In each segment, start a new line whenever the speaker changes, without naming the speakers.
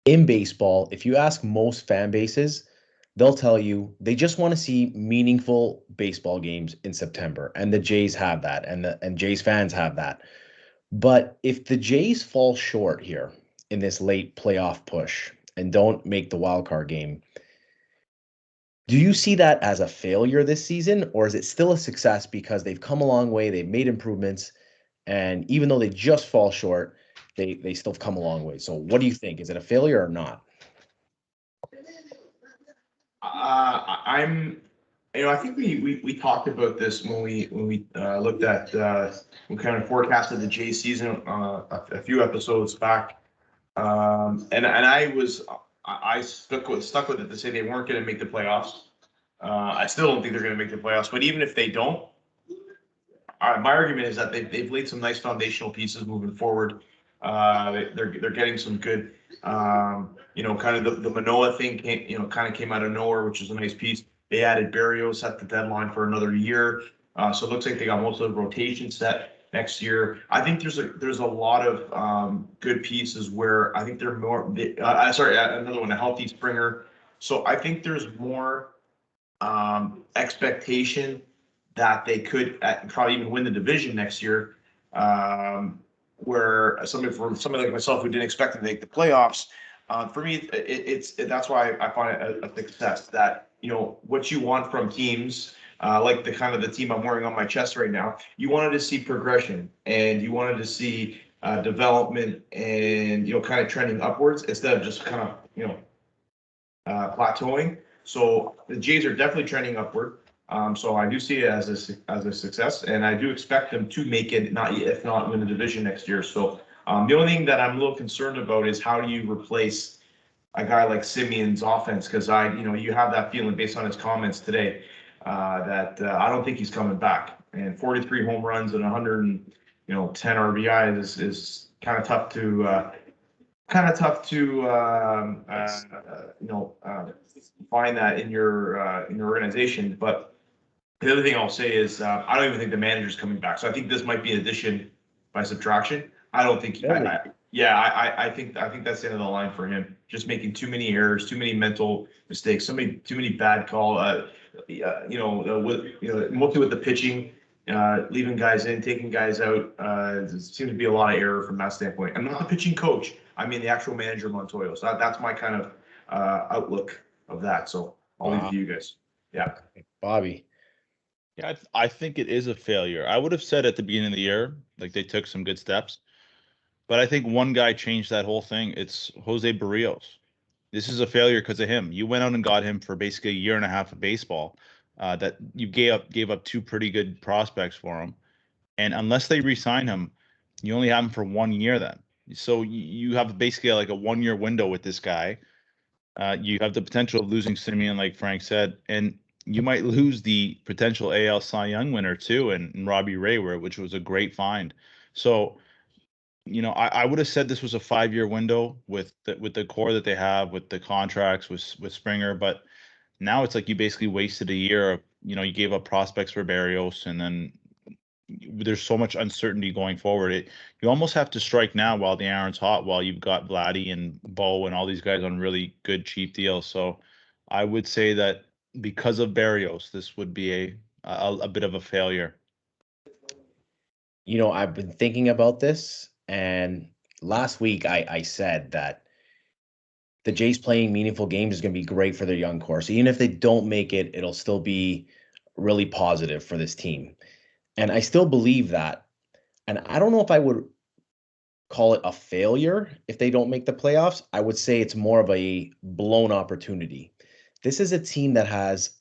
In baseball, if you ask most fan bases, they'll tell you they just want to see meaningful baseball games in September. And the Jays have that, and Jays fans have that. But if the Jays fall short here in this late playoff push and don't make the wild card game, do you see that as a failure this season, or is it still a success because they've come a long way, they've made improvements, and even though they just fall short, they still have come a long way. So what do you think? Is it a failure or not?
I'm, I think we talked about this when we looked at we kind of forecasted the J season a few episodes back, and I stuck with it to say they weren't going to make the playoffs. I still don't think they're going to make the playoffs, but even if they don't, my argument is that they've laid some nice foundational pieces moving forward. They're getting some good, kind of the Manoa thing kind of came out of nowhere, which is a nice piece. They added Barrios at the deadline for another year, so it looks like they got most of the rotation set next year. I think there's a lot of good pieces where I think they're more. Another one, a healthy Springer. So I think there's more expectation that they could probably even win the division next year. Where somebody like myself who didn't expect to make the playoffs, for me, it's that's why I find it a success. That what you want from teams. Like the kind of the team I'm wearing on my chest right now, you wanted to see progression and you wanted to see development and kind of trending upwards instead of just kind of plateauing. So the Jays are definitely trending upward. So I do see it as a success, and I do expect them to make it, not if not win the division next year. So the only thing that I'm a little concerned about is how do you replace a guy like Simeon's offense? Because you have that feeling based on his comments today that I don't think he's coming back. And 43 home runs and 110 RBI is kind of tough to find that in your organization. But the other thing I'll say is I don't even think the manager's coming back. So I think this might be an addition by subtraction. I don't think.
Really?
I think that's the end of the line for him. Just making too many errors, too many mental mistakes, too many bad call. Mostly with the pitching, leaving guys in, taking guys out. There seems to be a lot of error from that standpoint. I'm not the pitching coach. I mean the actual manager Montoyo. So that's my kind of outlook of that. So I'll leave it
Wow.
to you guys. Yeah.
Bobby.
Yeah, I think it is a failure. I would have said at the beginning of the year, like they took some good steps, but I think one guy changed that whole thing. It's Jose Barrios. This is a failure because of him. You went out and got him for basically a year and a half of baseball. That you gave up two pretty good prospects for him, and unless they re-sign him, you only have him for 1 year. Then, so you have basically like a 1 year window with this guy. You have the potential of losing Simeon, like Frank said, and you might lose the potential AL Cy Young winner too, and Robbie Ray, which was a great find. So, I would have said this was a 5 year window with the core that they have, with the contracts with Springer, but now it's like you basically wasted a year of, you gave up prospects for Barrios, and then there's so much uncertainty going forward. You almost have to strike now while the iron's hot, while you've got Vladdy and Bo and all these guys on really good cheap deals. So I would say that because of Barrios, this would be a bit of a failure.
I've been thinking about this, and last week I said that the Jays playing meaningful games is going to be great for their young core. So even if they don't make it, it'll still be really positive for this team. And I still believe that. And I don't know if I would call it a failure if they don't make the playoffs. I would say it's more of a blown opportunity. This is a team that has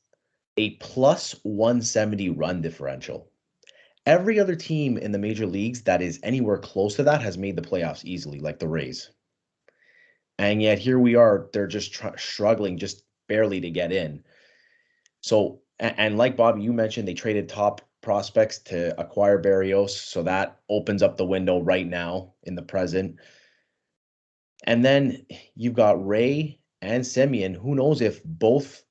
a plus 170 run differential. Every other team in the major leagues that is anywhere close to that has made the playoffs easily, like the Rays. And yet here we are, they're just struggling just barely to get in. So, and like Bobby, you mentioned, they traded top prospects to acquire Barrios. So that opens up the window right now in the present. And then you've got Ray and Simeon. Who knows if both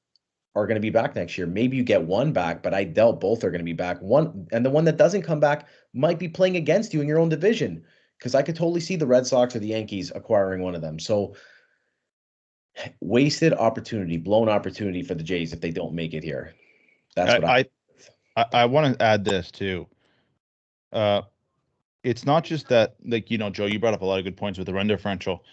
are going to be back next year? Maybe you get one back, but I doubt both are going to be back. And the one that doesn't come back might be playing against you in your own division, because I could totally see the Red Sox or the Yankees acquiring one of them. So Wasted opportunity, blown opportunity for the Jays if they don't make it here. That's what
I I want to add this too. Uh, it's not just that, like, Joe, you brought up a lot of good points with the run differential.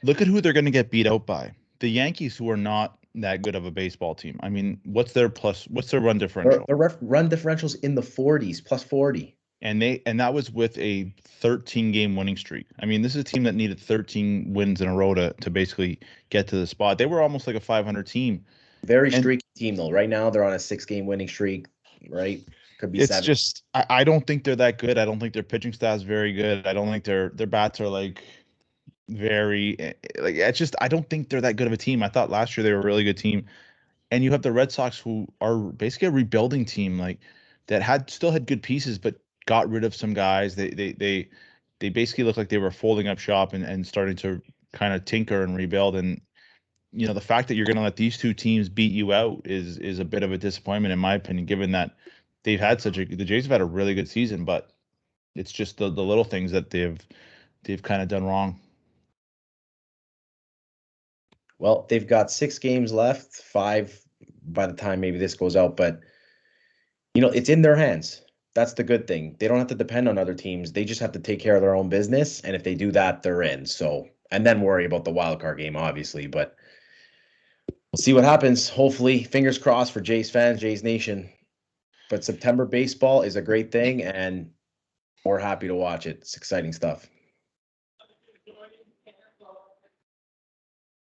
Look at who they're going to get beat out by. The Yankees, who are not that good of a baseball team. I mean, what's their run differential?
Their run differentials in the 40s, plus 40.
And that was with a 13 game winning streak. I mean, this is a team that needed 13 wins in a row to basically get to the spot. They were almost like a 500 team.
Very streaky team though. Right now they're on a 6-game winning streak, right? Could be
It's
7.
just I don't think they're that good. I don't think their pitching staff is very good. I don't think their bats are like very like it's just I don't think they're that good of a team. I thought last year they were a really good team. And you have the Red Sox, who are basically a rebuilding team, like that still had good pieces, but got rid of some guys. They basically look like they were folding up shop and starting to kind of tinker and rebuild. And the fact that you're going to let these two teams beat you out is a bit of a disappointment, in my opinion, given that the Jays have had a really good season, but it's just the little things that they've kind of done wrong.
Well, they've got 6 games left, 5 by the time maybe this goes out, but it's in their hands. That's the good thing. They don't have to depend on other teams. They just have to take care of their own business, and if they do that, they're in. So, and then worry about the wild card game, obviously, but we'll see what happens. Hopefully, fingers crossed for Jays fans, Jays Nation. But September baseball is a great thing, and we're happy to watch it. It's exciting stuff.